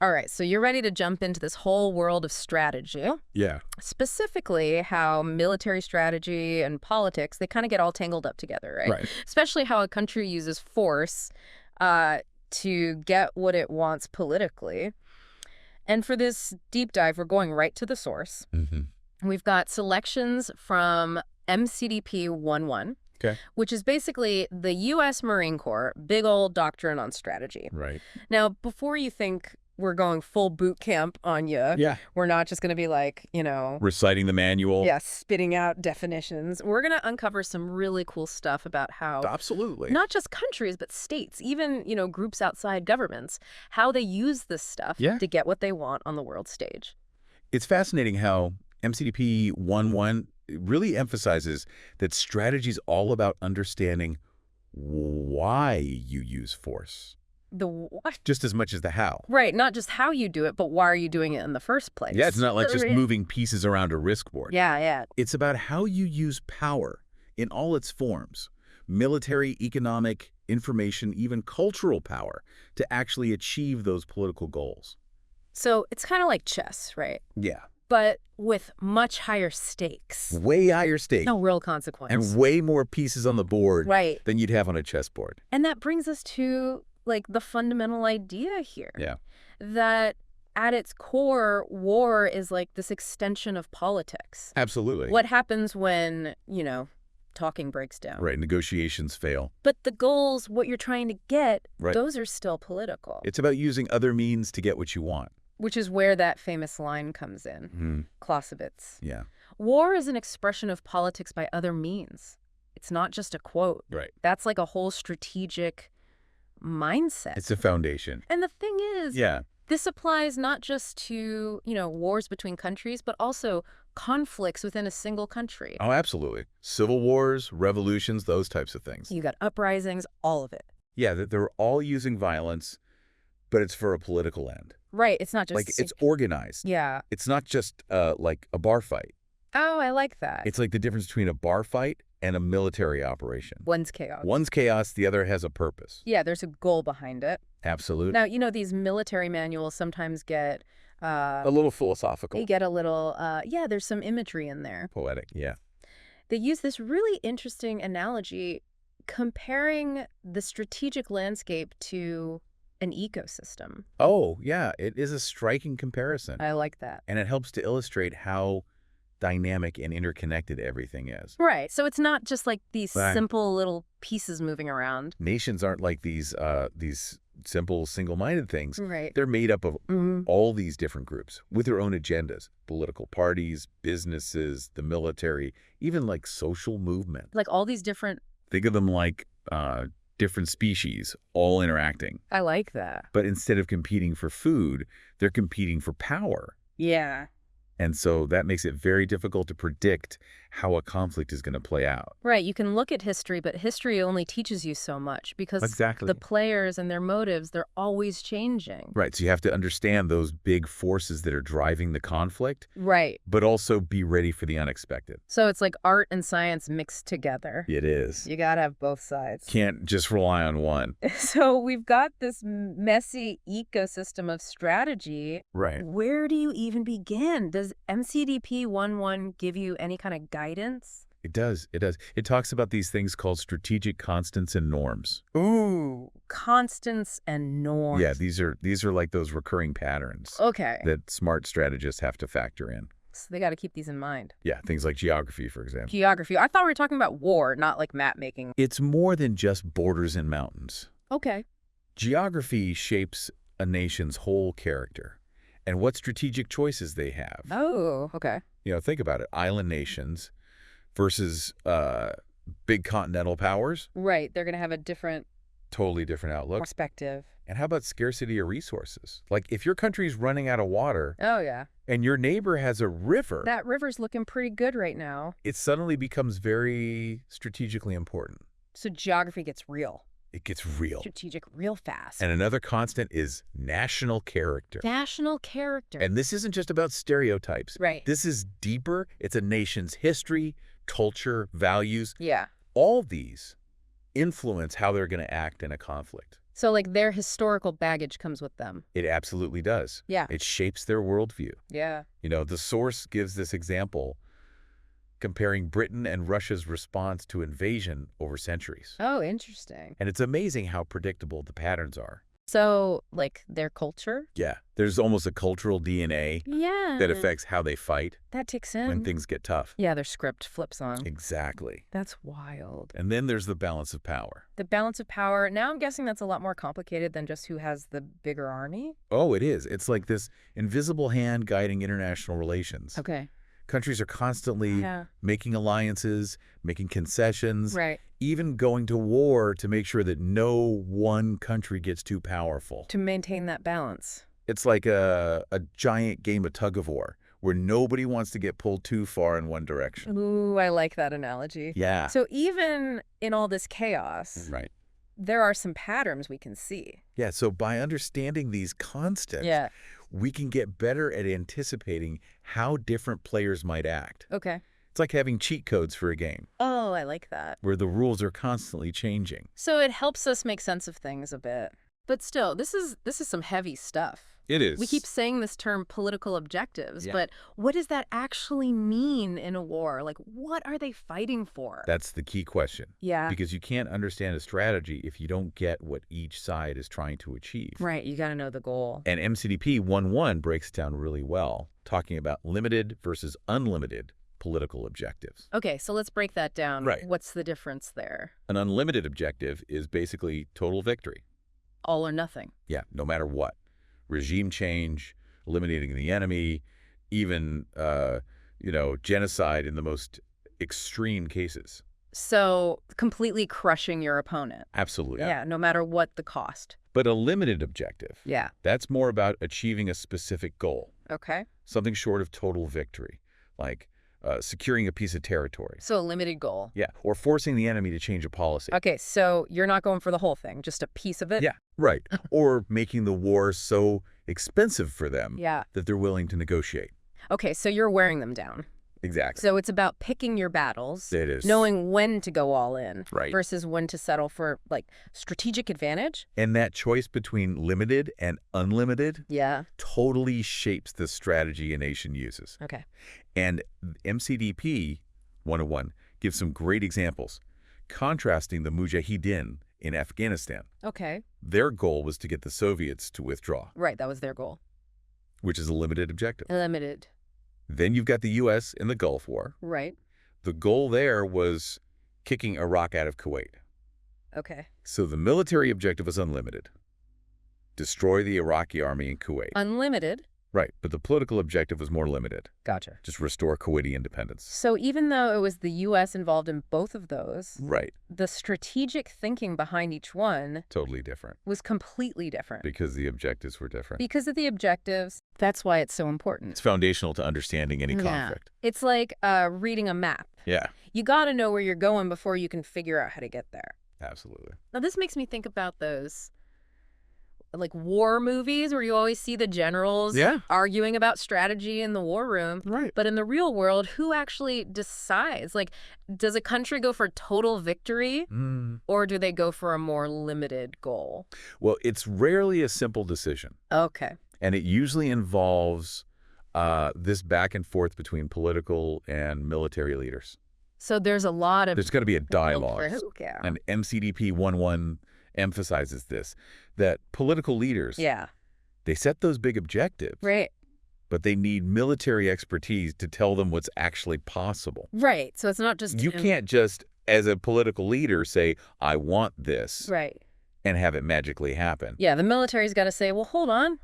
All right, so you're ready to jump into this whole world of strategy, Yeah. specifically how military strategy and politics, they kind of get all tangled up together, right? Right. Especially how a country uses force uh, to get what it wants politically. And for this deep dive, we're going right to the source. Mm-hmm. We've got selections from MCDP 11, Okay. which is basically the U.S. Marine Corps, big old doctrine on strategy. Right. Now, before you think we're going full boot camp on you, Yeah. we're not just going to be like, Reciting the manual. yeah, spitting out definitions. We're going to uncover some really cool stuff about how Absolutely. not just countries, but states, even, groups outside governments, how they use this stuff to get what they want on the world stage. It's fascinating how MCDP 11 really emphasizes that strategy is all about understanding why you use force. The what? Just as much as the how. Right, not just how you do it, but why are you doing it in the first place? Yeah, it's not like just moving pieces around a risk board. Yeah, yeah. It's about how you use power in all its forms, military, economic, information, even cultural power, to actually achieve those political goals. So it's kind of like chess, right? Yeah. But with much higher stakes. Way higher stakes. No real consequence. And way more pieces on the board right. than you'd have on a chessboard. And that brings us to, the fundamental idea here. Yeah. That at its core, war is like this extension of politics. Absolutely. What happens when, talking breaks down? Right, negotiations fail. But the goals, what you're trying to get, Right. those are still political. It's about using other means to get what you want. Which is where that famous line comes in. Mm-hmm. Clausewitz. Yeah. War is an expression of politics by other means. It's not just a quote. Right. That's like a whole strategic mindset. It's a foundation. And the thing is, Yeah. this applies not just to, wars between countries, but also conflicts within a single country. Oh, absolutely. Civil wars, revolutions, those types of things. You got uprisings, all of it. Yeah, they're all using violence, but it's for a political end. Right. It's not just Like, it's organized. Yeah. It's not just like a bar fight. Oh, I like that. It's like the difference between a bar fight and a military operation. One's chaos. One's chaos, the other has a purpose. Yeah, there's a goal behind it. Absolutely. Now, these military manuals sometimes get a little philosophical. they get a little, there's some imagery in there. Poetic, yeah. They use this really interesting analogy comparing the strategic landscape to an ecosystem. Oh, yeah, it is a striking comparison. I like that. And it helps to illustrate how dynamic and interconnected everything is. Right. So it's not just like these Right. simple little pieces moving around. Nations aren't like these simple, single-minded things. Right. They're made up of Mhm. all these different groups with their own agendas, political parties, businesses, the military, even like social movement. Like all these different. Think of them like different species all interacting. I like that. But instead of competing for food, they're competing for power. Yeah. And so that makes it very difficult to predict how a conflict is going to play out. Right. You can look at history, but history only teaches you so much because Exactly. the players and their motives, they're always changing. Right. So you have to understand those big forces that are driving the conflict, Right. but also be ready for the unexpected. So it's like art and science mixed together. It is. You got to have both sides. Can't just rely on one. So we've got this messy ecosystem of strategy. Right. Where do you even begin? Does MCDP 11 give you any kind of guidance? It does. It does. It talks about these things called strategic constants and norms. Ooh, constants and norms. Yeah, these are like those recurring patterns Okay. that smart strategists have to factor in. So they got to keep these in mind. Yeah, things like geography, for example. Geography. I thought we were talking about war, not like map making. It's more than just borders and mountains. Okay. Geography shapes a nation's whole character and what strategic choices they have. Oh, okay. Think about it. Island nations versus big continental powers. Right. They're going to have a different Totally different outlook. perspective. And how about scarcity of resources? Like if your country's running out of water Oh, yeah. and your neighbor has a river, That river's looking pretty good right now. it suddenly becomes very strategically important. So geography gets real. It gets real. Strategic real fast. And another constant is national character. National character. And this isn't just about stereotypes. Right. This is deeper. It's a nation's history, culture, values. Yeah. All these influence how they're going to act in a conflict. So, like, their historical baggage comes with them. It absolutely does. Yeah. It shapes their worldview. Yeah. The source gives this example comparing Britain and Russia's response to invasion over centuries. Oh, interesting. And it's amazing how predictable the patterns are. So, like, their culture? Yeah. There's almost a cultural DNA Yeah. that affects how they fight That ticks in. when things get tough. Yeah, their script flips on. Exactly. That's wild. And then there's the balance of power. The balance of power, now I'm guessing that's a lot more complicated than just who has the bigger army? Oh, it is. It's like this invisible hand guiding international relations. Okay. Countries are constantly making alliances, making concessions, Right. even going to war to make sure that no one country gets too powerful. To maintain that balance. It's like a giant game of tug-of-war where nobody wants to get pulled too far in one direction. Ooh, I like that analogy. Yeah. So even in all this chaos, Right. there are some patterns we can see. Yeah, so by understanding these constants, we can get better at anticipating how different players might act. Okay. It's like having cheat codes for a game. Oh, I like that. Where the rules are constantly changing. So it helps us make sense of things a bit. But still, this is some heavy stuff. It is. We keep saying this term political objectives, Yeah. but what does that actually mean in a war? Like, what are they fighting for? That's the key question. Yeah. Because you can't understand a strategy if you don't get what each side is trying to achieve. Right, you got to know the goal. And MCDP 1.1 breaks it down really well, talking about limited versus unlimited political objectives. Okay, so let's break that down. Right. What's the difference there? An unlimited objective is basically total victory. All or nothing. Yeah, no matter what. Regime change, eliminating the enemy, even, genocide in the most extreme cases. So completely crushing your opponent. Absolutely. Yeah, no matter what the cost. But a limited objective, Yeah. that's more about achieving a specific goal, Okay. something short of total victory, like securing a piece of territory. So a limited goal. Yeah, or forcing the enemy to change a policy. Okay, so you're not going for the whole thing, just a piece of it? Yeah, right. Or making the war so expensive for them Yeah. that they're willing to negotiate. Okay, so you're wearing them down. Exactly. So it's about picking your battles, It is. knowing when to go all in Right. versus when to settle for, like, strategic advantage. And that choice between limited and unlimited Yeah. totally shapes the strategy a nation uses. Okay. And MCDP 101 gives some great examples, contrasting the Mujahideen in Afghanistan. Okay. Their goal was to get the Soviets to withdraw, Right, that was their goal. which is a limited objective. Limited. Then you've got the U.S. in the Gulf War. Right. The goal there was kicking Iraq out of Kuwait. Okay. So the military objective was unlimited. Destroy the Iraqi army in Kuwait. Unlimited. Right, but the political objective was more limited. Gotcha. Just restore Kuwaiti independence. So even though it was the U.S. involved in both of those, Right, the strategic thinking behind each one totally different. was completely different. Because the objectives were different. Because of the objectives, that's why it's so important. It's foundational to understanding any conflict. It's like reading a map. Yeah, You got to know where you're going before you can figure out how to get there. absolutely. Now, this makes me think about those, like, war movies where you always see the generals Yeah. arguing about strategy in the war room. Right. But in the real world, who actually decides? Like, does a country go for total victory or do they go for a more limited goal? Well, it's rarely a simple decision. Okay. And it usually involves this back and forth between political and military leaders. So there's a lot of... There's got to be a dialogue. Yeah. And MCDP 1.1 emphasizes this, that political leaders, Yeah. they set those big objectives, Right. but they need military expertise to tell them what's actually possible. Right. So it's not just... You can't just, as a political leader, say, I want this, Right. and have it magically happen. Yeah, the military's got to say, well, hold on.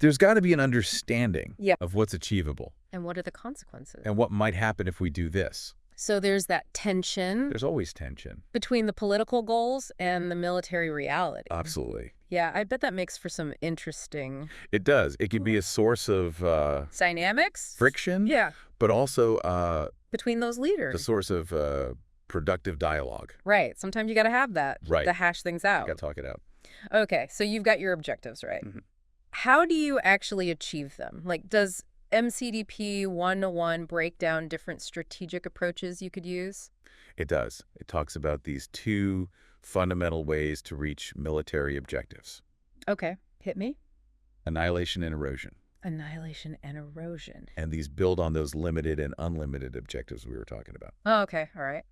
There's got to be an understanding Yeah. of what's achievable And what are the consequences? and what might happen if we do this. So there's that tension There's always tension. between the political goals and the military reality. Absolutely. Yeah, I bet that makes for some interesting It does. It can be a source of dynamics. friction, Yeah, but also between those the leaders. source of productive dialogue. Right. Sometimes you got to have that Right. to hash things out. Got to talk it out. Okay, so you've got your objectives, right? Mhm. How do you actually achieve them? Like, does MCDP 101 break down different strategic approaches you could use? It does. It talks about these two fundamental ways to reach military objectives. Okay, hit me. Annihilation and erosion. Annihilation and erosion. And these build on those limited and unlimited objectives we were talking about. Oh, okay, all right.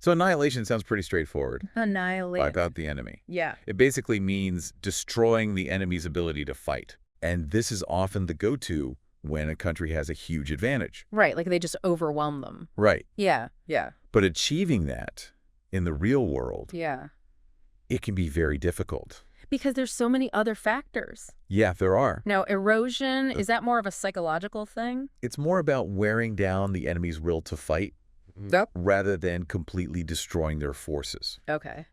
So annihilation sounds pretty straightforward. Annihilate. Wipe out the enemy. Yeah. It basically means destroying the enemy's ability to fight. And this is often the go-to when a country has a huge advantage. Right, like they just overwhelm them. Right. Yeah, yeah. But achieving that in the real world, Yeah. it can be very difficult. Because there's so many other factors. Yeah, there are. Now, erosion, is that more of a psychological thing? It's more about wearing down the enemy's will to fight Yep. rather than completely destroying their forces. Okay.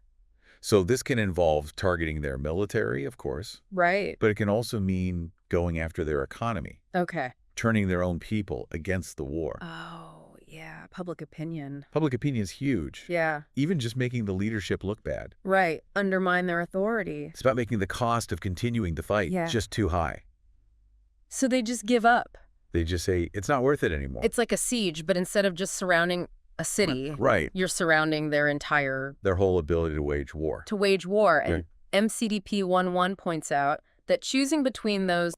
So this can involve targeting their military, of course, Right. but it can also mean going after their economy, Okay. turning their own people against the war. Oh, yeah. Public opinion. Public opinion is huge. Yeah. Even just making the leadership look bad. Right. Undermine their authority. It's about making the cost of continuing the fight Yeah. just too high. So they just give up. They just say, it's not worth it anymore. It's like a siege, but instead of just surrounding a city, Right. you're surrounding their entire Their whole ability to wage war. to wage war. And Right. MCDP 1.1 points out that choosing between those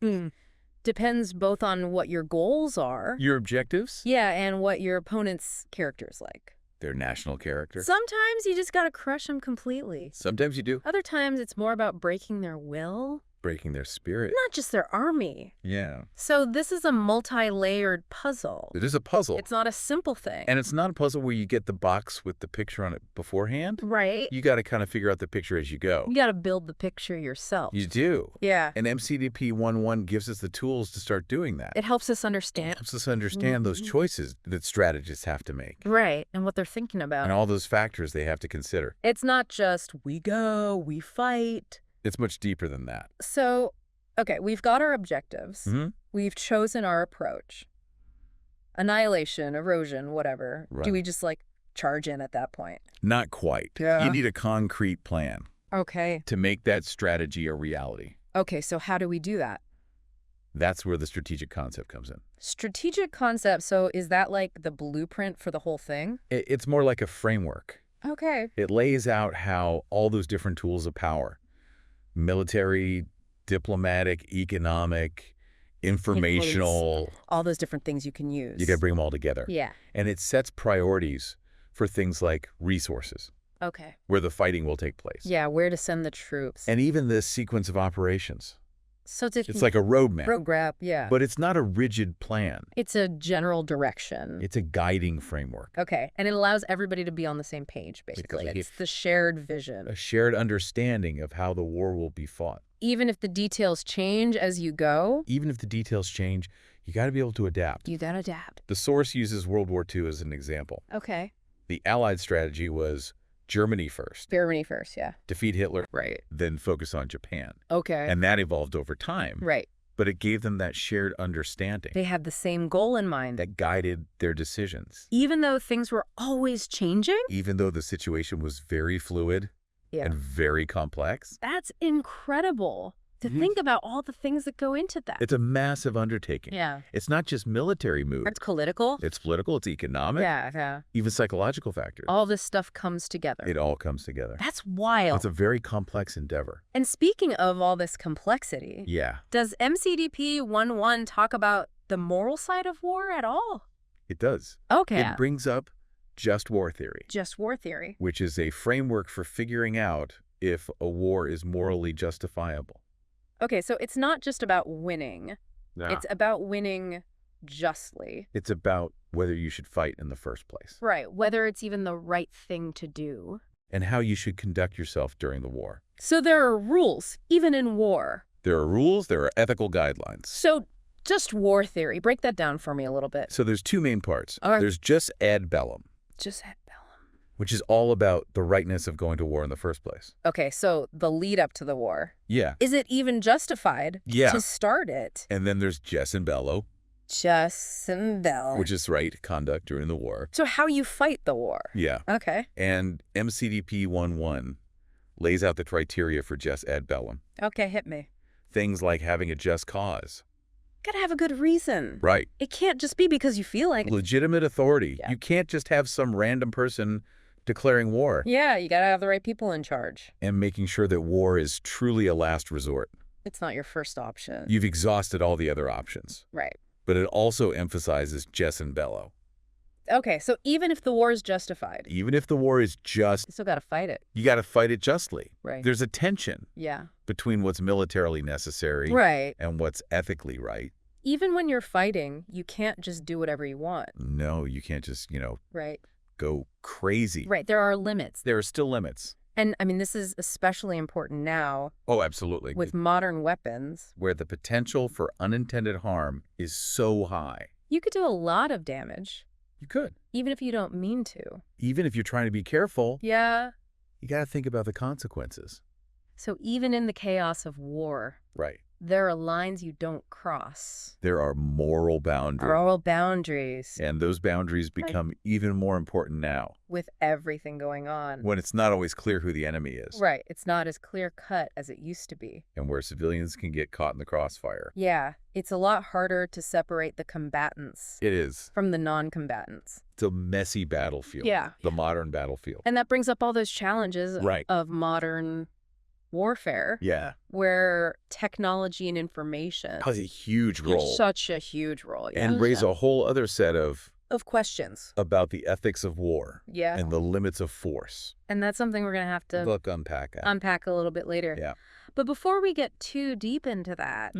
depends both on what your goals are, Your objectives? yeah, and what your opponent's character's like. Their national character. Sometimes you just gotta crush them completely. Sometimes you do. Other times it's more about breaking their will, Breaking their spirit. not just their army. Yeah. So this is a multi-layered puzzle. It is a puzzle. It's not a simple thing. And it's not a puzzle where you get the box with the picture on it beforehand. Right? You got to kind of figure out the picture as you go. You gotta build the picture yourself. You do. Yeah. And MCDP 1.1 gives us the tools to start doing that. It helps us understand. Helps us understand those choices that strategists have to make. Right, and what they're thinking about. And all those factors they have to consider. It's not just we go, we fight. It's much deeper than that. So, okay, we've got our objectives. Mm-hmm. We've chosen our approach. Annihilation, erosion, whatever. Right. Do we just like charge in at that point? Not quite. Yeah. You need a concrete plan Okay. to make that strategy a reality. Okay, so how do we do that? That's where the strategic concept comes in. Strategic concept, so is that like the blueprint for the whole thing? It's more like a framework. Okay. It lays out how all those different tools of power, military, diplomatic, economic, informational, All those different things you can use. you got to bring them all together. Yeah. And it sets priorities for things like resources, Okay. where the fighting will take place. Yeah, where to send the troops. And even the sequence of operations. So It's like a roadmap, roadmap, yeah. but it's not a rigid plan. It's a general direction. It's a guiding framework, Okay, and it allows everybody to be on the same page, basically. like It's the shared vision. a shared understanding of how the war will be fought. Even if the details change as you go, Even if the details change, you got to be able to adapt. you gotta adapt. The source uses World War II as an example. Okay. The Allied strategy was Germany first, Germany first, yeah. defeat Hitler, Right. then focus on Japan. Okay. And that evolved over time. Right. But it gave them that shared understanding They had the same goal in mind. that guided their decisions. Even though things were always changing? Even though the situation was very fluid Yeah. and very complex, That's incredible to Mhm. think about all the things that go into that. it's a massive undertaking. Yeah. It's not just military moves. It's political. It's political, it's economic, Yeah. even psychological factors. All this stuff comes together. It all comes together. That's wild. It's a very complex endeavor. And speaking of all this complexity, Yeah, does MCDP 1.1 talk about the moral side of war at all? it does. Okay. It brings up just war theory, Just war theory. which is a framework for figuring out if a war is morally justifiable. Okay, so it's not just about winning. It's about winning justly. It's about whether you should fight in the first place Right. Whether it's even the right thing to do. and how you should conduct yourself during the war. So there are rules, even in war. There are rules, there are ethical guidelines. So just war theory. Break that down for me a little bit. So there's two main parts. All right. There's jus ad bellum, Just at Bellum. which is all about the rightness of going to war in the first place. Okay, so the lead up to the war. Yeah. Is it even justified Yeah. to start it? And then there's jus in bello, Just and Bell. which is right conduct during the war. So how you fight the war. Yeah. Okay. And MCDP 1.1 lays out the criteria for jus ad bellum. Okay, hit me. Things like having a just cause. Gotta have a good reason. Right. It can't just be because you feel like it. Legitimate authority. Yeah. You can't just have some random person declaring war. Yeah, you gotta have the right people in charge. And making sure that war is truly a last resort. It's not your first option. You've exhausted all the other options. Right. But it also emphasizes jus in bello. Okay, so even if the war is justified, Even if the war is just, you still gotta fight it. you got to fight it justly. Right. There's a tension Yeah. between what's militarily necessary Right. and what's ethically right. Even when you're fighting, you can't just do whatever you want. No, you can't just, Right. go crazy. Right. There are limits. There are still limits. And I mean, this is especially important now Oh, absolutely. with modern weapons. Where the potential for unintended harm is so high. You could do a lot of damage, You could. even if you don't mean to. Even if you're trying to be careful, Yeah. you got to think about the consequences. So even in the chaos of war, Right. there are lines you don't cross. There are moral boundaries. Moral boundaries And those boundaries become even more important now, with everything going on. when it's not always clear who the enemy is, Right. It's not as clear cut as it used to be. and where civilians can get caught in the crossfire. Yeah. It's a lot harder to separate the combatants It is. from the non-combatants. It's a messy battlefield. Yeah. The modern battlefield. And that brings up all those challenges Right. of modern warfare, Yeah. where technology and information Plays a huge play role. such a huge role. Yeah. And raise a whole other set of questions. about the ethics of war Yeah. and the limits of force. And that's something we're going to have to Look, unpack. unpack a little bit later. Yeah. But before we get too deep into that,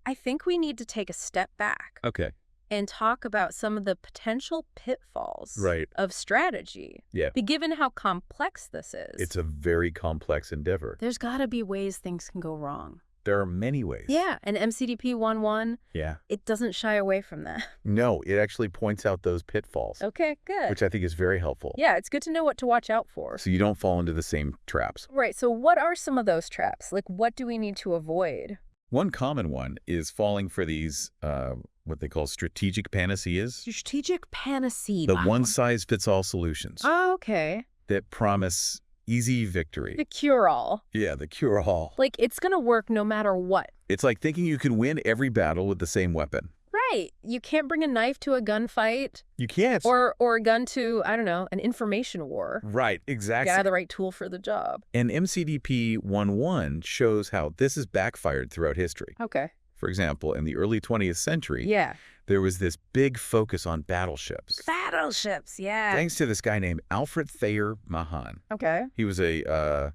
I think we need to take a step back Okay. and talk about some of the potential pitfalls Right. of strategy. Yeah. Given how complex this is, It's a very complex endeavor. there's got to be ways things can go wrong. There are many ways. Yeah, and MCDP 1.1, Yeah. it doesn't shy away from that. No, it actually points out those pitfalls, Okay, good. which I think is very helpful. Yeah, it's good to know what to watch out for. So you don't fall into the same traps. Right, so what are some of those traps? Like, what do we need to avoid? One common one is falling for these, what they call strategic panaceas. Strategic panacea. The one-size-fits-all solutions Oh, okay. that promise easy victory. The cure-all. Yeah, the cure-all. Like, it's going to work no matter what. It's like thinking you can win every battle with the same weapon. Right. You can't bring a knife to a gunfight You can't. or a gun to, I don't know, an information war. Right, You exactly. gotta have the right tool for the job. And MCDP 1.1 shows how this has backfired throughout history. Okay. For example, in the early 20th century, Yeah. there was this big focus on battleships. Battleships, yeah. Thanks to this guy named Alfred Thayer Mahan. Okay. He was a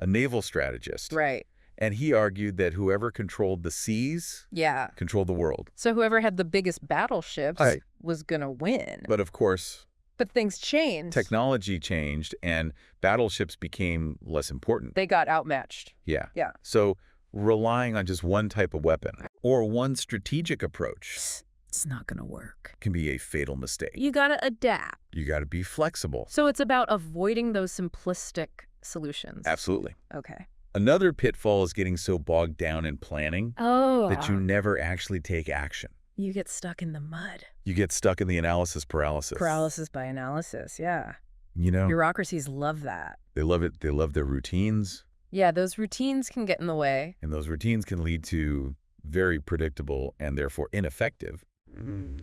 naval strategist. Right. And he argued that whoever controlled the seas Yeah. controlled the world. So whoever had the biggest battleships Right. was gonna win. But of course, But things changed. technology changed and battleships became less important. They got outmatched. Yeah. Yeah. So relying on just one type of weapon or one strategic approach It's not gonna work. can be a fatal mistake. You gotta adapt. You got to be flexible. So it's about avoiding those simplistic solutions. Absolutely. Okay. Another pitfall is getting so bogged down in planning Oh. that you never actually take action. You get stuck in the mud. You get stuck in the analysis paralysis. Paralysis by analysis, yeah. You know, Bureaucracies love that. they love it. They love their routines, Yeah, those routines can get in the way. and those routines can lead to very predictable and therefore ineffective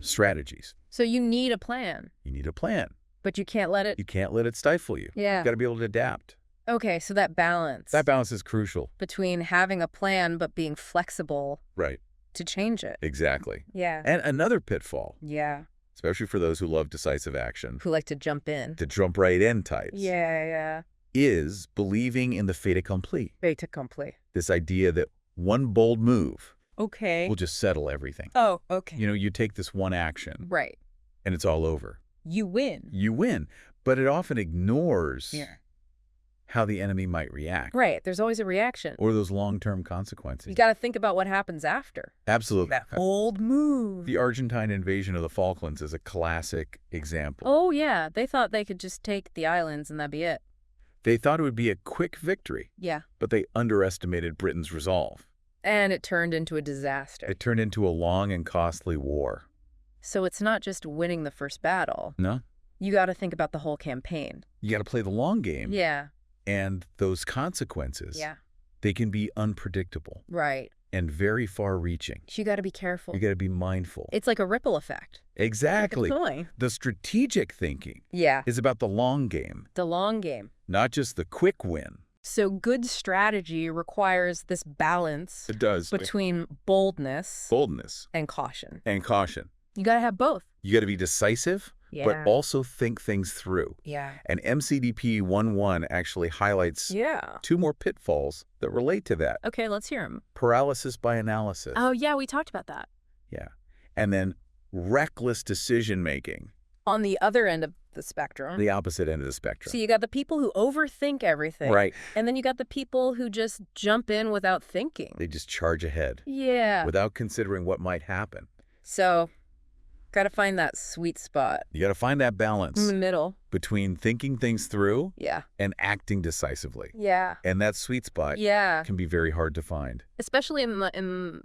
strategies. So you need a plan, You need a plan. but you can't let it... You can't let it stifle you. Yeah. You got to be able to adapt. Okay, so that balance. That balance is crucial. between having a plan but being flexible Right. to change it. Exactly. Yeah. And another pitfall, Yeah. especially for those who love decisive action, Who like to jump in. the jump right in types, Yeah. is believing in the fait accompli. Fait accompli. This idea that one bold move Okay. will just settle everything. Oh, okay. You know, you take this one action Right. and it's all over. You win. You win. But it often ignores Yeah. how the enemy might react Right. There's always a reaction. or those long-term consequences. You got to think about what happens after. Absolutely. That bold move. The Argentine invasion of the Falklands is a classic example. Oh, yeah. They thought they could just take the islands and that'd be it. They thought it would be a quick victory, Yeah. but they underestimated Britain's resolve. And it turned into a disaster. It turned into a long and costly war. So it's not just winning the first battle. No? You got to think about the whole campaign. You got to play the long game. Yeah. And those consequences, Yeah. they can be unpredictable. Right. and very far-reaching. You got to be careful. You got to be mindful. It's like a ripple effect. Exactly. Good point. The strategic thinking Yeah. is about the long game, The long game. not just the quick win. So good strategy requires this balance It does. between boldness Boldness and caution. and caution. You got to have both. You got to be decisive, but also think things through. Yeah. And MCDP 1.1 actually highlights Yeah. 2 more pitfalls that relate to that. Okay, let's hear them. Paralysis by analysis. Oh, yeah, we talked about that. Yeah. And then reckless decision-making, On the other end of the spectrum. the opposite end of the spectrum. So you got the people who overthink everything. Right. And then you got the people who just jump in without thinking. They just charge ahead Yeah. without considering what might happen. So got to find that sweet spot You got to find that in balance the middle. between thinking things through Yeah. and acting decisively. Yeah. And that sweet spot Yeah. can be very hard to find, Especially in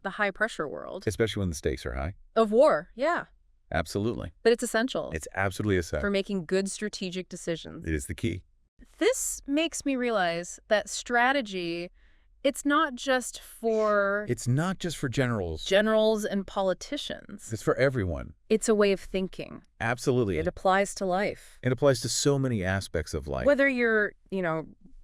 the high pressure world especially when the stakes are high. of war. Yeah. Absolutely. But it's essential It's absolutely for essential. making good strategic decisions. It is the key. This makes me realize that strategy, it's not just for It's not just for generals. generals and politicians. It's for everyone. It's a way of thinking. Absolutely. It applies to life. It applies to so many aspects of life. Whether you're,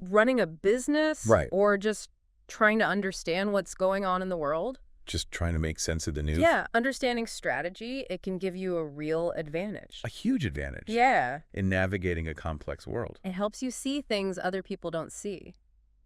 running a business Right. or just trying to understand what's going on in the world. Just trying to make sense of the news. Yeah, understanding strategy, it can give you a real advantage. A huge advantage Yeah. in navigating a complex world. It helps you see things other people don't see.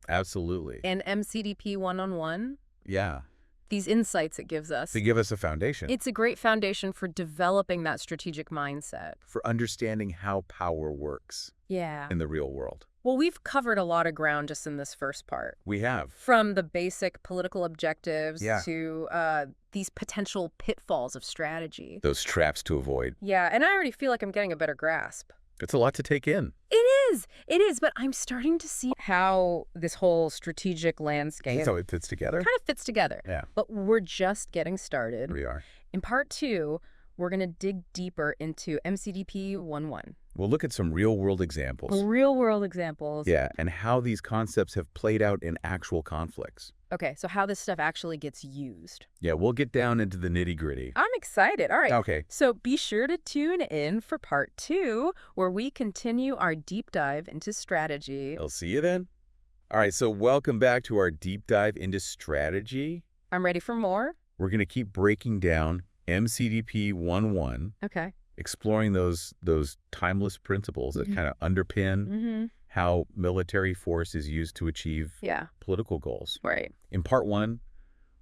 Absolutely. And MCDP one-on-one, Yeah. these insights it gives us, They give us a foundation it's a great foundation for developing that strategic mindset. for understanding how power works Yeah. in the real world. Well, we've covered a lot of ground just in this first part. We have. From the basic political objectives Yeah. to these potential pitfalls of strategy. Those traps to avoid. Yeah, and I already feel like I'm getting a better grasp. It's a lot to take in. It is, but I'm starting to see how this whole strategic landscape That's how it fits together. kind of fits together. Yeah. But we're just getting started. We are. In part 2, we're going to dig deeper into MCDP 1.1. We'll look at some real-world examples. Real-world examples. Yeah, and how these concepts have played out in actual conflicts. Okay, so how this stuff actually gets used. Yeah, we'll get down into the nitty-gritty. I'm excited. All right. Okay. So be sure to tune in for part 2, where we continue our deep dive into strategy. I'll see you then. All right, so welcome back to our deep dive into strategy. I'm ready for more. We're going to keep breaking down MCDP 1.1, Okay. exploring those timeless principles that kind of underpin Mm-hmm. how military force is used to achieve Yeah. political goals. Right. In part 1,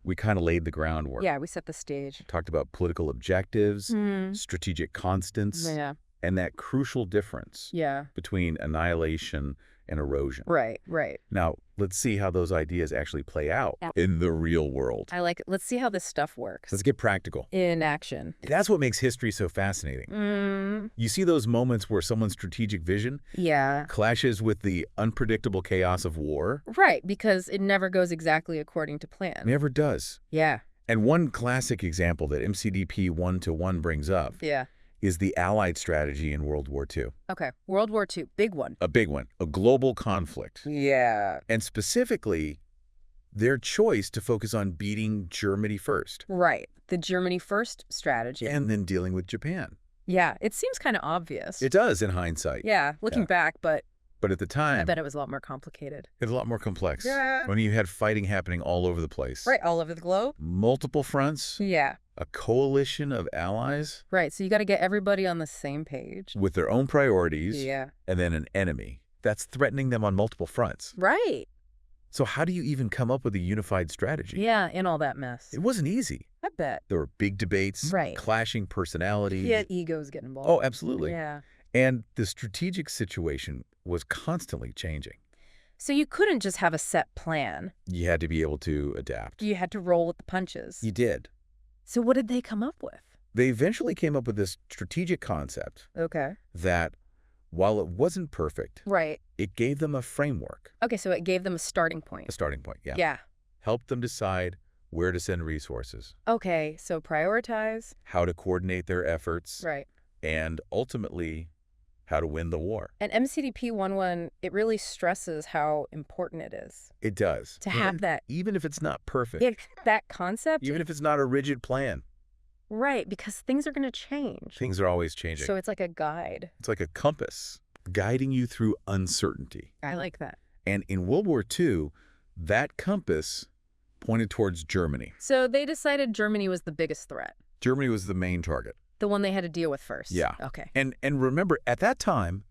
we kind of laid the groundwork. Yeah, we set the stage. Talked about political objectives, Mm. strategic constants, Yeah. and that crucial difference Yeah. between annihilation and erosion. Right. Right. Now, let's see how those ideas actually play out Yeah. in the real world. I like it. Let's see how this stuff works Let's get practical. in action. That's what makes history so fascinating. You see those moments where someone's strategic vision Yeah. clashes with the unpredictable chaos of war? Right, because it never goes exactly according to plan. Never does. Yeah. And one classic example that MCDP 1.1 brings up Yeah. is the Allied strategy in World War II. Okay. World War II, big one. A big one, a global conflict. Yeah. And specifically, their choice to focus on beating Germany first Right. The Germany first strategy. and then dealing with Japan. Yeah. It seems kind of obvious. It does in hindsight. Yeah. Looking Yeah. back, but But at the time, I bet it was a lot more complicated. it's a lot more complex. Yeah. When you had fighting happening all over the place. Right. All over the globe. Multiple fronts, Yeah. a coalition of allies Right. So you got to get everybody on the same page. with their own priorities, Yeah. and then an enemy that's threatening them on multiple fronts. Right. So how do you even come up with a unified strategy? Yeah. In all that mess. It wasn't easy. I bet. There were big debates, Right. clashing personalities. Yeah. Egos get involved. Oh, absolutely. Yeah. And the strategic situation was constantly changing. So you couldn't just have a set plan. You had to be able to adapt. You had to roll with the punches. You did. So what did they come up with? They eventually came up with this strategic concept Okay. that, while it wasn't perfect, Right. it gave them a framework, Okay, so it gave them a starting a point. starting point. Yeah. Yeah. Helped them decide where to send resources, Okay, so prioritize. how to coordinate their efforts, Right. and ultimately how to win the war. And MCDP 1.1, it really stresses how important it is It does. to have that. Even if it's not perfect. Yeah, that concept. Even if it's not a rigid plan. Right, because things are going to change. Things are always changing. So it's like a guide. It's like a compass guiding you through uncertainty. I like that. And in World War II, that compass pointed towards Germany. So they decided Germany was the biggest threat. Germany was the main target. The one they had to deal with first. Yeah. Okay. And remember, at that time,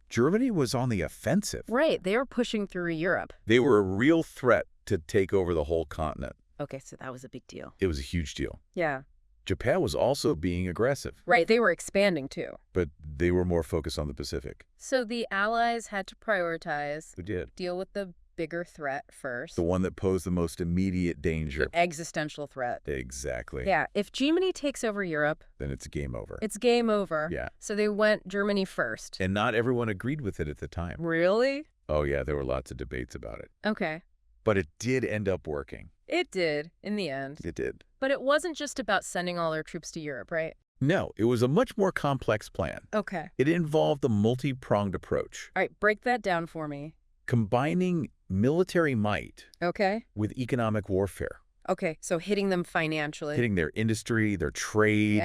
Germany was on the offensive. Right. They were pushing through Europe. They were a real threat to take over the whole continent. Okay, so that was a big deal. It was a huge deal. Yeah. Japan was also being aggressive. Right. They were expanding too. But they were more focused on the Pacific. So the Allies had to prioritize, They did. deal with the bigger threat first. The one that posed the most immediate danger. Existential threat. Exactly. Yeah. If Germany takes over Europe, Then it's game over. it's game over. Yeah. So they went Germany first. And not everyone agreed with it at the time. Really? Oh, yeah, there were lots of debates about it. Okay. But it did end up working. It did, in the end. It did. But it wasn't just about sending all their troops to Europe, right? No, it was a much more complex plan. Okay. It involved a multi-pronged approach, All right, break that down for me. combining military might Okay. with economic warfare, Okay, so hitting them financially. hitting their industry, their trade,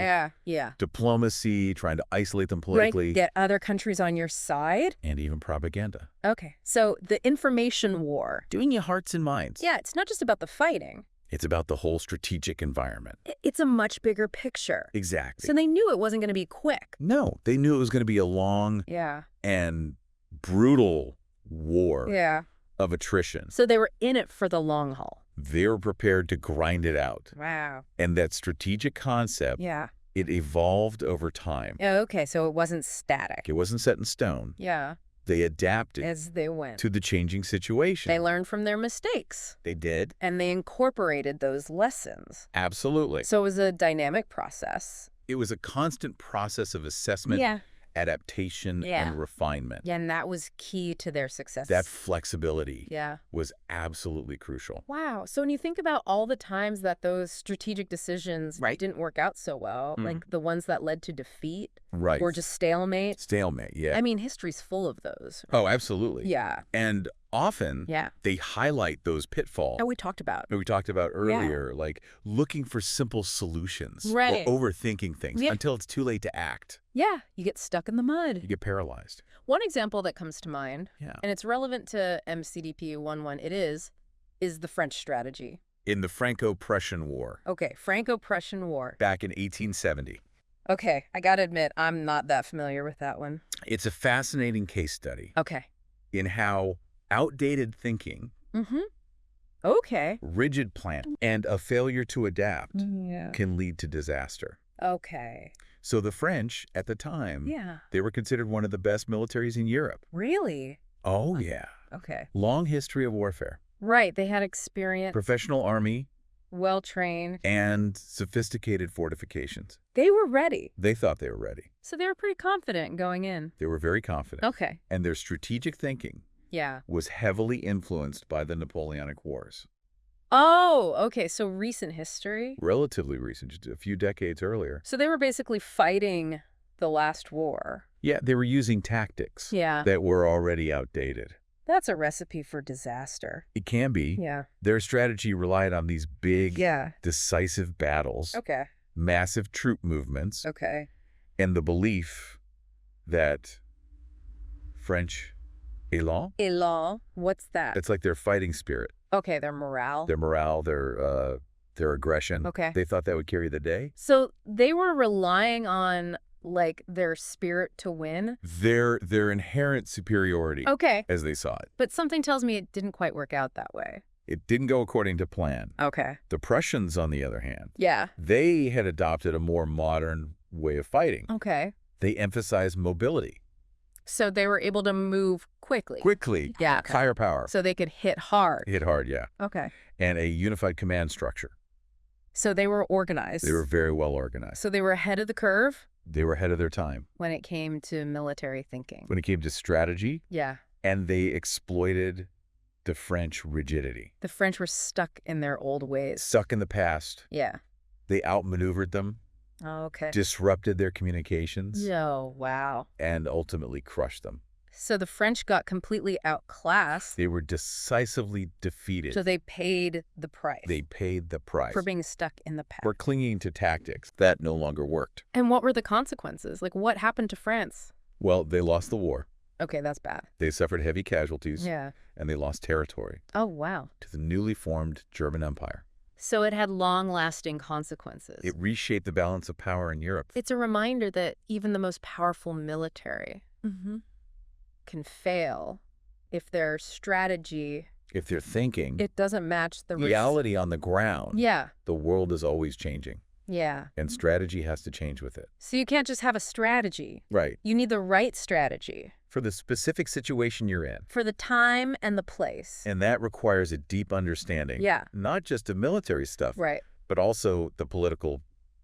Yeah. diplomacy, trying to isolate them Right, politically, get other countries on your side. and even propaganda. Okay, so the information war. Doing your hearts and minds. Yeah, it's not just about the fighting. It's about the whole strategic environment. It's a much bigger picture. Exactly. So they knew it wasn't going to be quick. No, they knew it was going to be a long Yeah. and brutal war Yeah. of attrition. So they were in it for the long haul. They were prepared to grind it out. Wow. And that strategic concept, Yeah. it evolved over time. Oh, okay, so it wasn't static. It wasn't set in stone. Yeah. They adapted As they went. to the changing situation. They learned from their mistakes. They did. And they incorporated those lessons. Absolutely. So it was a dynamic process. It was a constant process of assessment, Yeah. adaptation, Yeah. and refinement. Yeah, and that was key to their success. That flexibility Yeah. was absolutely crucial. Wow. So when you think about all the times that those strategic decisions Right. didn't work out so well, Mhm. like the ones that led to defeat Right. or just stalemate, Stalemate, yeah. I mean, history's full of those. Oh, absolutely. Yeah. And often Yeah. they highlight those pitfalls That we talked about. that we talked about earlier, like looking for simple solutions Right. or overthinking things Yeah. until it's too late to act. Yeah. You get stuck in the mud. You get paralyzed. One example that comes to mind, Yeah. and it's relevant to MCDP 1.1, is the French strategy. In the Franco-Prussian War Okay, Franco-Prussian War. back in 1870. Okay, I gotta admit, I'm not that familiar with that one. It's a fascinating case study Okay. in how outdated thinking, Mm-hmm. Okay. rigid plan, and a failure to adapt Yeah. can lead to disaster. Okay. So the French, at the time, Yeah. they were considered one of the best militaries in Europe. Really? Oh, yeah. Okay. Long history of warfare. Right, they had experience, Professional army well-trained. and sophisticated fortifications. They were ready. They thought they were ready. So they were pretty confident going in. They were very confident. Okay. And their strategic thinking Yeah. was heavily influenced by the Napoleonic Wars. Oh, okay, so recent history. Relatively recent, just a few decades earlier. So they were basically fighting the last war. Yeah, they were using tactics Yeah. that were already outdated. That's a recipe for disaster. It can be. Yeah. Their strategy relied on these big, Yeah. decisive battles, Okay. massive troop movements, Okay. and the belief that French élan, Elan, what's that? it's like their fighting spirit, Okay, their morale. their morale, their aggression. Okay. They thought that would carry the day. So they were relying on, like, their spirit to win? Their inherent superiority, Okay. as they saw it. But something tells me it didn't quite work out that way. It didn't go according to plan. Okay. The Prussians, on the other hand, Yeah. they had adopted a more modern way of fighting. Okay. They emphasized mobility. So they were able to move quickly. Quickly, Yeah. Okay. firepower. So they could hit hard. Hit hard, yeah. Okay. And a unified command structure. So they were organized. They were very well organized. So they were ahead of the curve They were ahead of their time when it came to military thinking. when it came to strategy, Yeah. and they exploited the French rigidity. The French were stuck in their old ways. Stuck in the past, Yeah. they outmaneuvered them, Oh, okay. disrupted their communications, Oh, wow. and ultimately crushed them. So the French got completely outclassed, They were decisively defeated. so they paid the price They paid the price for being stuck in the past. for clinging to tactics that no longer worked. And what were the consequences? Like, what happened to France? Well, they lost the war. Okay, that's bad. They suffered heavy casualties, Yeah. and they lost territory Oh, wow. to the newly formed German Empire. So it had long-lasting consequences. It reshaped the balance of power in Europe. It's a reminder that even the most powerful military can fail if their strategy, If they're thinking, it doesn't match the reality on the ground, Yeah. the world is always changing, Yeah. and strategy has to change with it. So you can't just have a strategy. Right. You need the right strategy For the specific situation you're in. for the time and the place. And that requires a deep understanding. Yeah. Not just of military stuff, Right. but also the political,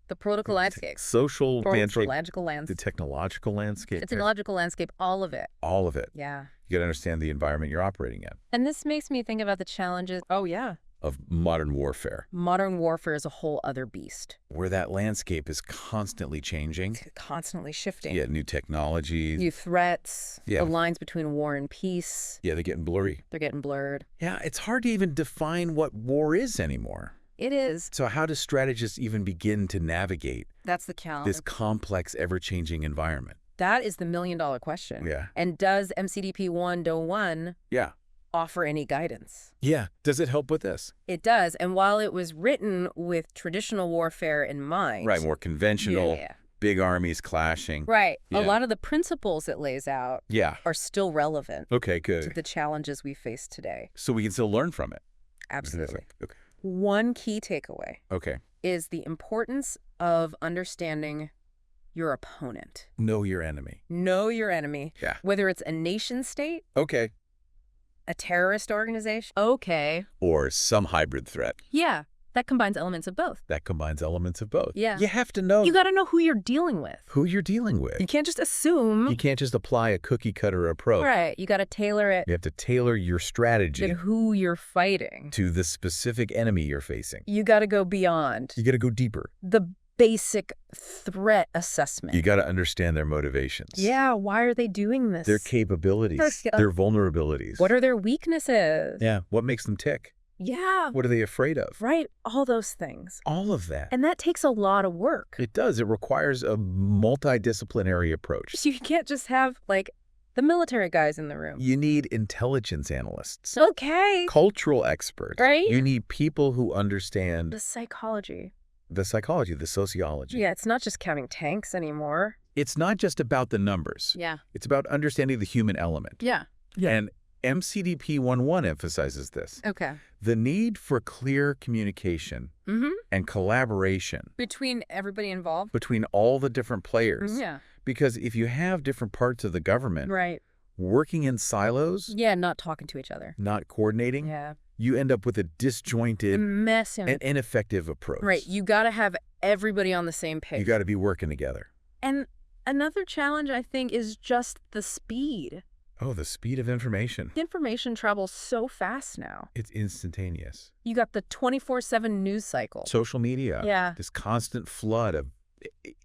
The political landscape. social landscape, Technological the landscape. technological landscape, The technological landscape, all of it. all of it. Yeah. You got to understand the environment you're operating in, And this makes me think about the challenges. Oh, yeah. of modern warfare, Modern warfare is a whole other beast. where that landscape is constantly changing. It's constantly shifting. Yeah, new technologies. New threats. Yeah. The lines between war and peace. Yeah, they're getting blurry. They're getting blurred. Yeah, it's hard to even define what war is anymore. It is. So how do strategists even begin to navigate That's the challenge. this complex, ever-changing environment? That is the million-dollar question. Yeah. And does MCDP 101 Yeah. offer any guidance? Yeah. Does it help with this? It does. And while it was written with traditional warfare in mind. Right, more conventional, Yeah. big armies clashing. Right. Yeah. A lot of the principles it lays out Yeah. are still relevant Okay, to good. the challenges we face today. So we can still learn from it. Absolutely. Okay. One key takeaway Okay. is the importance of understanding your opponent. Know your enemy. Know your enemy. Yeah. Whether it's a nation state, Okay. a terrorist organization. Okay. Or some hybrid threat Yeah. That combines elements of both. that combines elements of both. Yeah. You have to know You got to know who you're dealing with. who you're dealing with. You can't just assume. You can't just apply a cookie-cutter approach. Right. You got to tailor it You have to tailor your strategy to who you're fighting. to the specific enemy you're facing. You got to go beyond You got to go deeper. the basic threat assessment. You got to understand their motivations. Yeah. Why are they doing this? Their capabilities, Yeah. their vulnerabilities. What are their weaknesses? Yeah, what makes them tick? Yeah. What are they afraid of? Right. All those things. All of that. And that takes a lot of work. It does. It requires a multidisciplinary approach. So you can't just have, like, the military guys in the room. You need intelligence analysts, Okay. cultural experts. Right? You need people who understand The psychology. the psychology, the sociology. Yeah, it's not just counting tanks anymore. It's not just about the numbers. Yeah. It's about understanding the human element. Yeah. And MCDP 1.1 emphasizes this. Okay. The need for clear communication Mm-hmm. and collaboration Between everybody involved? between all the different players. Yeah. Because if you have different parts of the government Right. working in silos, Yeah, not talking to each other. not coordinating, Yeah. you end up with a disjointed Mess. and ineffective approach. Right. You got to have everybody on the same page. You got to be working together. And another challenge, I think, is just the speed. Oh, the speed of information. Information travels so fast now. It's instantaneous. You got the 24/7 news cycle. Social media. Yeah. This constant flood of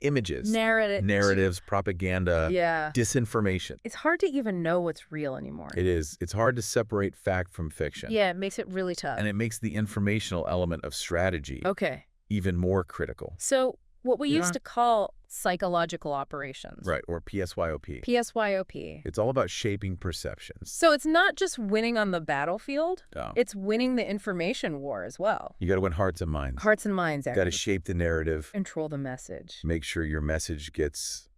images, Narratives. propaganda, Yeah. disinformation. It's hard to even know what's real anymore. It is. It's hard to separate fact from fiction. Yeah, it makes it really tough. And it makes the informational element of strategy Okay. even more critical. So what we Yeah. used to call psychological operations. Right, or PSYOP. PSYOP. It's all about shaping perceptions. So it's not just winning on the battlefield. No. It's winning the information war as well. You got to win hearts and minds. Hearts and minds. Got to shape the narrative. Control the message. Make sure your message gets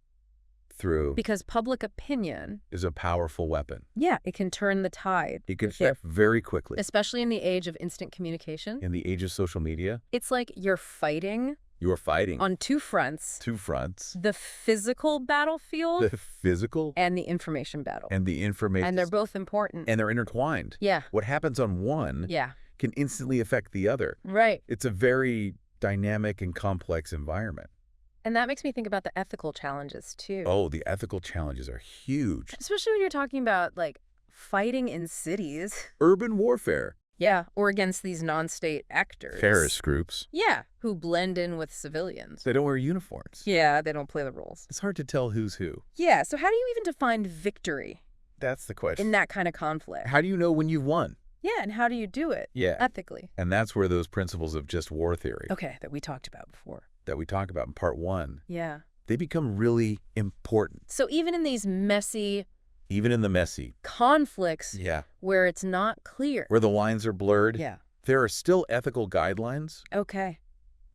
through. Because public opinion, Is a powerful weapon. yeah, it can turn the tide. It can shift very quickly. Especially in the age of instant communication. In the age of social media, It's like you're fighting you are fighting on two fronts. two fronts. The physical battlefield The physical and the information battle. and the information. And they're both important. And they're intertwined. Yeah. What happens on one Yeah. can instantly affect the other. Right. It's a very dynamic and complex environment. And that makes me think about the ethical challenges too. Oh, the ethical challenges are huge. Especially when you're talking about like fighting in cities. Urban warfare. Yeah, or against these non-state actors. Terrorist groups. Yeah, who blend in with civilians. They don't wear uniforms. Yeah, they don't play the roles. It's hard to tell who's who. Yeah, so how do you even define victory That's the question. in that kind of conflict? How do you know when you've won? Yeah, and how do you do it ethically? And that's where those principles of just war theory Okay, that we talked about before. that we talk about in part 1, Yeah. they become really important, So even in these messy even in the messy. conflicts where it's not clear. Where the lines are blurred. Yeah. There are still ethical guidelines Okay.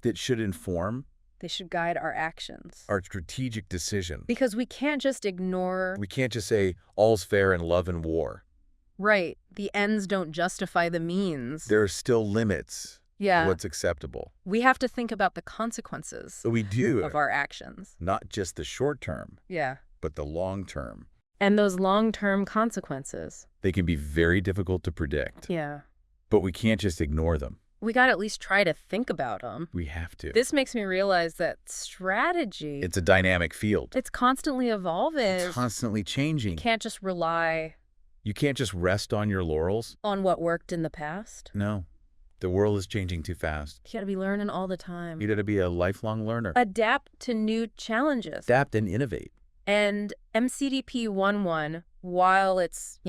that should inform They should guide our actions. our strategic decision. Because we can't just ignore... We can't just say, all's fair in love and war. Right. The ends don't justify the means. There are still limits Yeah. to what's acceptable. We have to think about the consequences So we do. of our actions. Not just the short term, Yeah. but the long term. And those long-term consequences. They can be very difficult to predict. Yeah. But we can't just ignore them. We got to at least try to think about them. We have to. This makes me realize that strategy... It's a dynamic field. It's constantly evolving. It's constantly changing. You can't just rely You can't just rest on your laurels. on what worked in the past. No. The world is changing too fast. You got to be learning all the time. You got to be a lifelong learner. Adapt to new challenges. Adapt and innovate. And MCDP 1.1, while it's,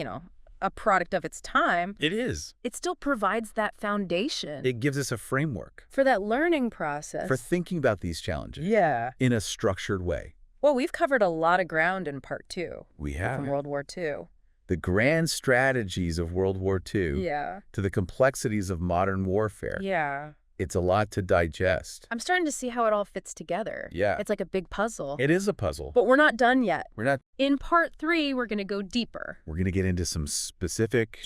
a product of its time, It is. it still provides that foundation It gives us a framework for that learning process. for thinking about these challenges Yeah. in a structured way. Well, we've covered a lot of ground in part 2 We have from World War II. the grand strategies of World War II Yeah. to the complexities of modern warfare. Yeah. It's a lot to digest. I'm starting to see how it all fits together. Yeah. It's like a big puzzle. It is a puzzle. But we're not done yet. We're not. In part 3, we're going to go deeper. We're going to get into some specific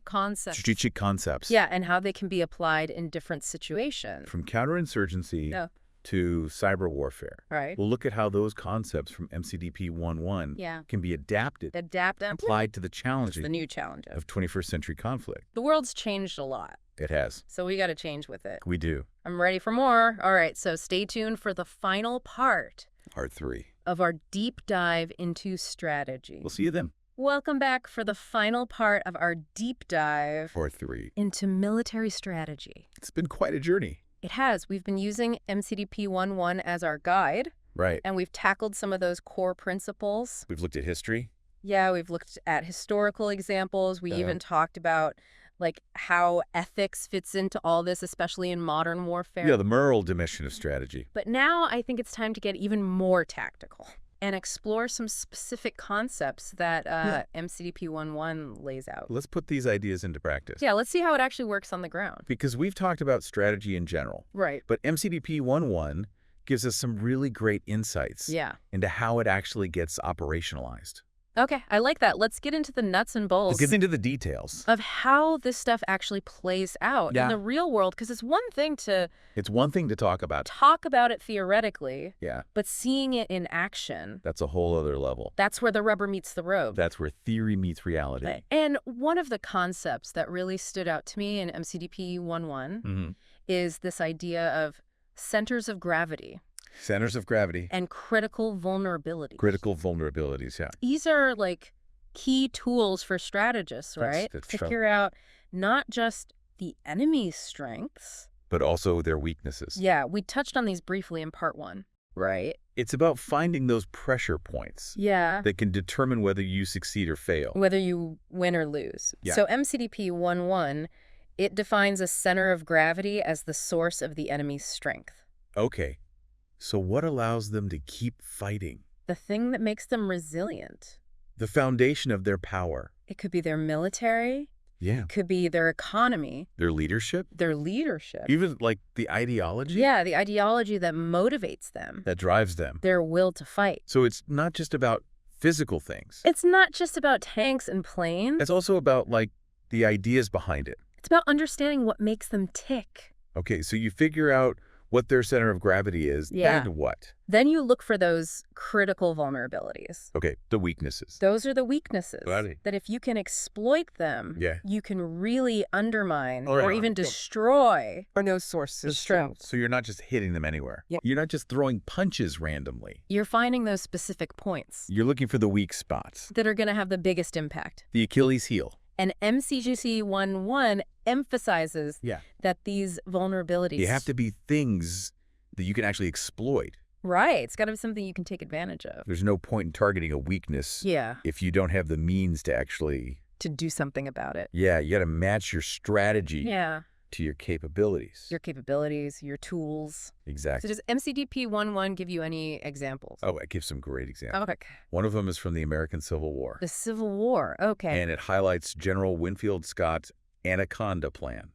Concepts. strategic concepts. Yeah, and how they can be applied in different situations. From counterinsurgency to cyber warfare. Right. We'll look at how those concepts from MCDP 1.1 can be adapted, applied to the challenges the new challenges of 21st century conflict. The world's changed a lot, It has. so we got to change with it. We do. I'm ready for more. All right, so stay tuned for the final part Part 3. of our deep dive into strategy. We'll see you then. Welcome back for the final part of our deep dive Part 3. into military strategy. It's been quite a journey. It has. We've been using MCDP 1.1 as our guide, Right. and we've tackled some of those core principles. We've looked at history. Yeah, we've looked at historical examples. We even talked about how ethics fits into all this, especially in modern warfare. Yeah, the moral dimension of strategy. But now I think it's time to get even more tactical and explore some specific concepts that MCDP 1.1 lays out. Let's put these ideas into practice. Yeah, let's see how it actually works on the ground. Because we've talked about strategy in general. Right. But MCDP 1.1 gives us some really great insights into how it actually gets operationalized. Okay, I like that. Let's get into the nuts and bolts. Let's get into the details of how this stuff actually plays out in the real world, because it's one thing to talk about it theoretically, but seeing it in action, that's a whole other level. That's where the rubber meets the road. That's where theory meets reality. And one of the concepts that really stood out to me in MCDP 1.1 is this idea of centers of gravity. Centers of gravity. And critical vulnerabilities. Critical vulnerabilities, yeah. These are key tools for strategists, right? That's to true. figure out not just the enemy's strengths, but also their weaknesses. Yeah, we touched on these briefly in part 1. Right. It's about finding those pressure points that can determine whether you succeed or fail. Whether you win or lose. Yeah. So MCDP 1.1, it defines a center of gravity as the source of the enemy's strength. Okay. So what allows them to keep fighting? The thing that makes them resilient. The foundation of their power. It could be their military. Yeah. It could be their economy. Their leadership. Even the ideology. Yeah, the ideology that motivates them. That drives them. Their will to fight. So it's not just about physical things. It's not just about tanks and planes. It's also about the ideas behind it. It's about understanding what makes them tick. Okay, so you figure out what their center of gravity is, then what? Then you look for those critical vulnerabilities. Okay, the weaknesses. Those are the weaknesses. Got it. That if you can exploit them, you can really undermine or even destroy those sources of strength. So you're not just hitting them anywhere. You're not just throwing punches randomly. You're finding those specific points. You're looking for the weak spots. That are going to have the biggest impact. The Achilles heel. And MCDP 1.1 emphasizes Yeah. that these vulnerabilities... They have to be things that you can actually exploit. Right. It's got to be something you can take advantage of. There's no point in targeting a weakness if you don't have the means to actually... to do something about it. Yeah, you got to match your strategy to your capabilities. Your capabilities, your tools. Exactly. So does MCDP 1.1 give you any examples? Oh, it gives some great examples. Okay. One of them is from the American Civil War. The Civil War. Okay. And it highlights General Winfield Scott's Anaconda Plan.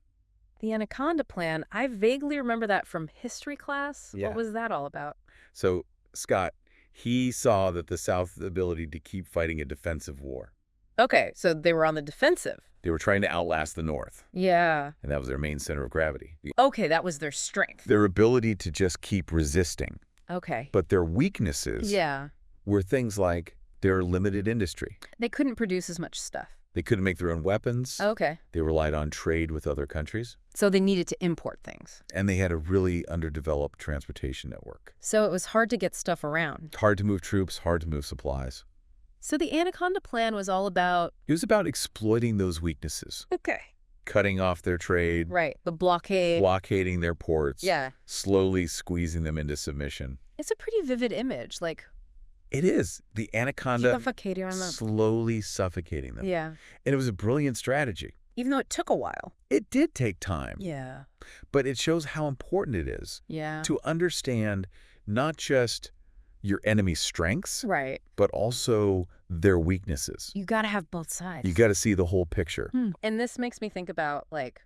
The Anaconda Plan, I vaguely remember that from history class. Yeah. What was that all about? So Scott, he saw that the South's ability to keep fighting a defensive war. Okay, so they were on the defensive. They were trying to outlast the North. Yeah. And that was their main center of gravity. Okay, that was their strength. Their ability to just keep resisting. Okay. But their weaknesses were things like their limited industry. They couldn't produce as much stuff. They couldn't make their own weapons. Okay. They relied on trade with other countries. So they needed to import things. And they had a really underdeveloped transportation network. So it was hard to get stuff around. Hard to move troops, hard to move supplies. So the Anaconda Plan was all about... It was about exploiting those weaknesses. Okay. Cutting off their trade. Right. The blockade. Blockading their ports. Yeah. Slowly squeezing them into submission. It's a pretty vivid image. Like... It is. The anaconda suffocating them. Slowly suffocating them. Yeah. And it was a brilliant strategy. Even though it took a while. It did take time. Yeah. But it shows how important it is to understand not just your enemy's strengths, right, but also their weaknesses. You got to have both sides. You got to see the whole picture. And this makes me think about, like,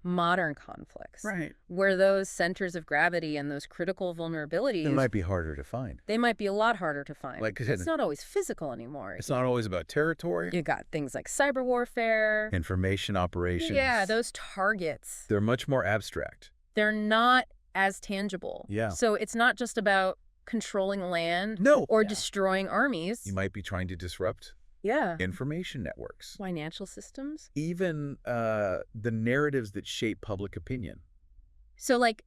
modern conflicts. Right. Where those centers of gravity and those critical vulnerabilities... They might be harder to find. They might be a lot harder to find. Like, it's not always physical anymore. It's not always about territory. You got things like cyber warfare. Information operations. Yeah, those targets. They're much more abstract. They're not as tangible. Yeah. So it's not just about controlling land or destroying armies. You might be trying to disrupt information networks. Financial systems. Even the narratives that shape public opinion. So, like,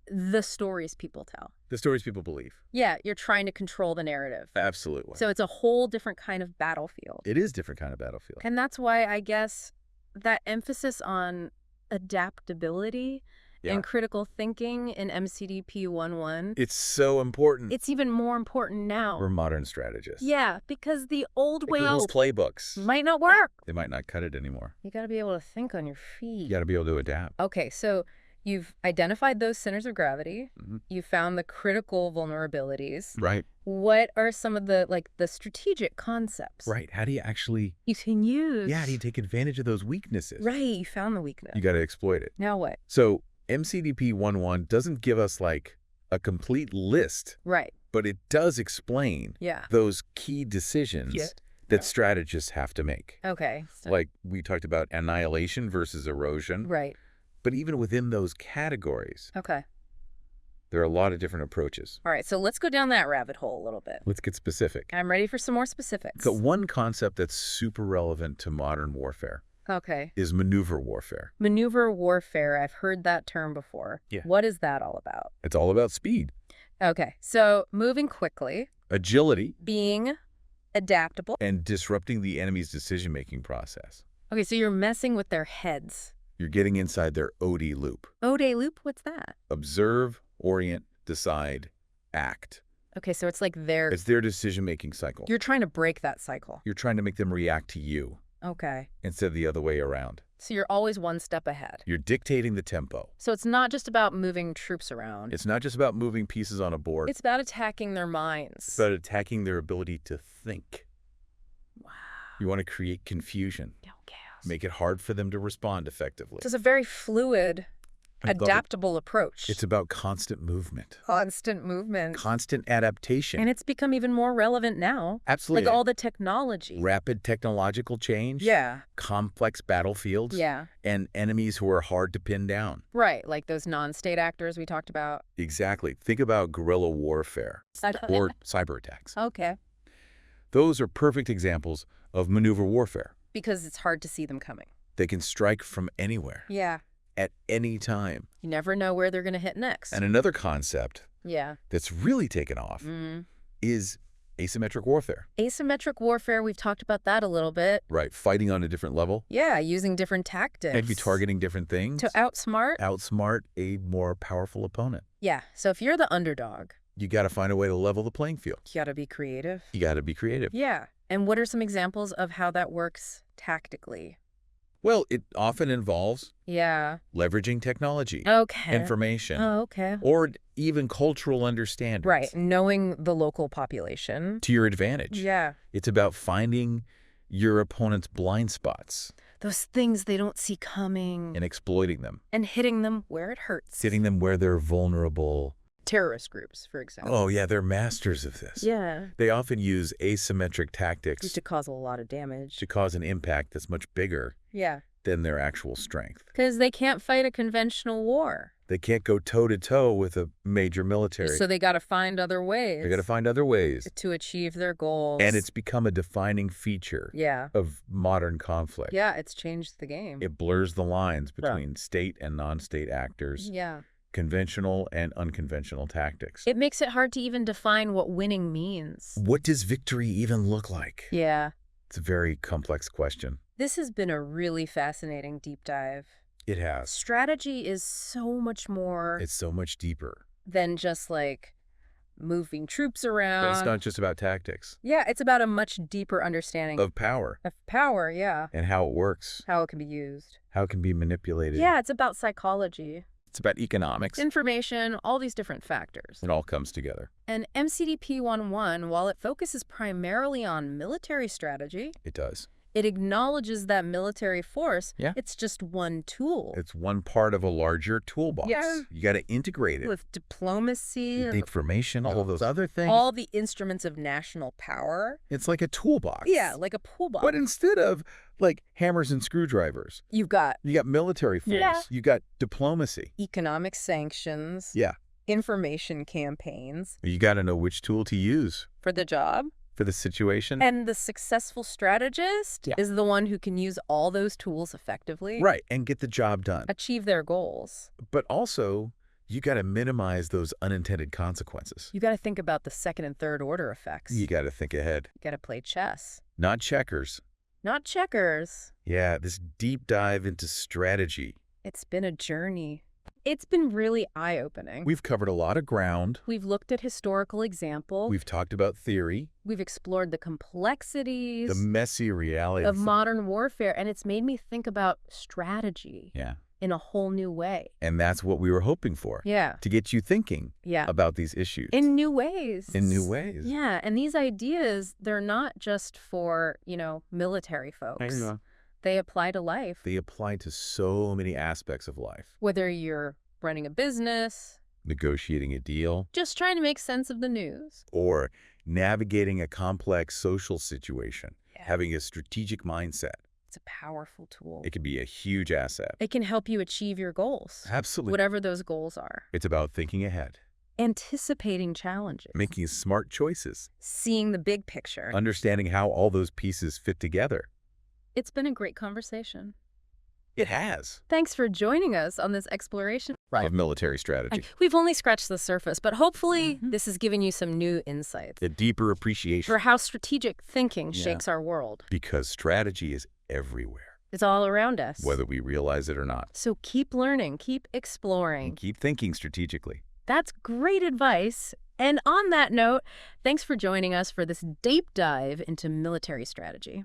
the stories people tell. The stories people believe. Yeah, you're trying to control the narrative. Absolutely. So it's a whole different kind of battlefield. It is a different kind of battlefield. And that's why I guess that emphasis on adaptability and critical thinking in MCDP 1.1. It's so important. It's even more important now. We're modern strategists. Yeah, because the old way those playbooks might not work. They might not cut it anymore. You got to be able to think on your feet. You got to be able to adapt. Okay, so you've identified those centers of gravity. You found the critical vulnerabilities. Right. What are some of the, like, the strategic concepts? Right. How do you actually... You can use... Yeah, how do you take advantage of those weaknesses? Right, you found the weakness. You got to exploit it. Now what? So MCDP 1.1 doesn't give us, like, a complete list. Right. But it does explain those key decisions that strategists have to make. Okay. So. Like we talked about annihilation versus erosion. Right. But even within those categories, there are a lot of different approaches. All right, so let's go down that rabbit hole a little bit. Let's get specific. I'm ready for some more specifics. The one concept that's super relevant to modern warfare is maneuver warfare. Maneuver warfare, I've heard that term before. Yeah. What is that all about? It's all about speed. Okay, so moving quickly. Agility. Being adaptable. And disrupting the enemy's decision-making process. Okay, so you're messing with their heads. You're getting inside their OD loop. OD loop? What's that? Observe, orient, decide, act. Okay, so it's like it's their decision-making cycle. You're trying to break that cycle. You're trying to make them react to you. Okay. Instead of the other way around. So you're always one step ahead. You're dictating the tempo. So it's not just about moving troops around. It's not just about moving pieces on a board. It's about attacking their minds. It's about attacking their ability to think. Wow. You want to create confusion. Chaos. Make it hard for them to respond effectively. So it's a very fluid, adaptable approach. It's about constant movement. Constant movement. Constant adaptation. And it's become even more relevant now. Absolutely. Like all the technology. Rapid technological change. Yeah. Complex battlefields. Yeah. And enemies who are hard to pin down. Right, like those non-state actors we talked about. Exactly. Think about guerrilla warfare or cyber attacks. Okay. Those are perfect examples of maneuver warfare. Because it's hard to see them coming. They can strike from anywhere. Yeah. At any time. You never know where they're going to hit next. And another concept that's really taken off is Asymmetric warfare. Asymmetric warfare, we've talked about that a little bit. Right, fighting on a different level. Yeah, using different tactics. Maybe targeting different things. To outsmart. Outsmart a more powerful opponent. Yeah, so if you're the underdog, You got to find a way to level the playing field. you gotta be creative. You got to be creative. Yeah, and what are some examples of how that works tactically? Well, it often involves Yeah. leveraging technology, Okay. information, Oh, okay. or even cultural understanding. Right, knowing the local population. To your advantage. Yeah. It's about finding your opponent's blind spots Those things they don't see coming. and exploiting them, And hitting them where it hurts. hitting them where they're vulnerable. Terrorist groups, for example. Oh, yeah, they're masters of this. Yeah. They often use asymmetric tactics Used to cause a lot of damage. to cause an impact that's much bigger Yeah. than their actual strength. Because they can't fight a conventional war. They can't go toe-to-toe with a major military. So they got to find other ways. They got to find other ways. to achieve their goals. And it's become a defining feature Yeah. of modern conflict. Yeah, it's changed the game. It blurs the lines between state and non-state actors, Yeah. conventional and unconventional tactics. It makes it hard to even define what winning means. What does victory even look like? Yeah. It's a very complex question. This has been a really fascinating deep dive. It has. Strategy is so much more It's so much deeper. than just like moving troops around. But it's not just about tactics. Yeah, it's about a much deeper understanding Of power of power, yeah. and how it works, How it can be used. how it can be manipulated. Yeah, it's about psychology, It's about economics. information, all these different factors. It all comes together. And MCDP 1.1, while it focuses primarily on military strategy, It does. it acknowledges that military force, Yeah. it's just one tool. It's one part of a larger toolbox. Yeah. You got to integrate it. With diplomacy, The information, all of those other things. all the instruments of national power. It's like a toolbox. Yeah, like a pool box. But instead of like hammers and screwdrivers, You've got you got military force. Yeah. You got diplomacy. economic sanctions, Yeah. information campaigns You got to know which tool to use for the job. for the situation. And the successful strategist Yeah. is the one who can use all those tools effectively. Right. And get the job done. Achieve their goals. But also, you got to minimize those unintended consequences. You got to think about the second and third order effects. You got to think ahead. You got to play chess, Not checkers. not checkers. Yeah, this deep dive into strategy. It's been a journey. It's been really eye-opening. We've covered a lot of ground. We've looked at historical examples. We've talked about theory, We've explored the complexities the messy reality of modern warfare, and it's made me think about strategy Yeah. in a whole new way. And that's what we were hoping for. Yeah. To get you thinking Yeah. about these issues. In new ways. In new ways. Yeah, and these ideas, they're not just for, military folks. They apply to life. They apply to so many aspects of life. Whether you're running a business, Negotiating a deal, just trying to make sense of the news. or navigating a complex social situation, Yeah. having a strategic mindset. It's a powerful tool. It can be a huge asset. It can help you achieve your goals, Absolutely. whatever those goals are. It's about thinking ahead, Anticipating challenges. making smart choices, Seeing the big picture. understanding how all those pieces fit together. It's been a great conversation. It has. Thanks for joining us on this exploration Of military strategy. We've only scratched the surface, but hopefully this has given you some new insights A deeper appreciation. for how strategic thinking Yeah. shapes our world. Because strategy is everywhere, It's all around us. whether we realize it or not. So keep learning, keep exploring. And keep thinking strategically. That's great advice. And on that note, thanks for joining us for this deep dive into military strategy.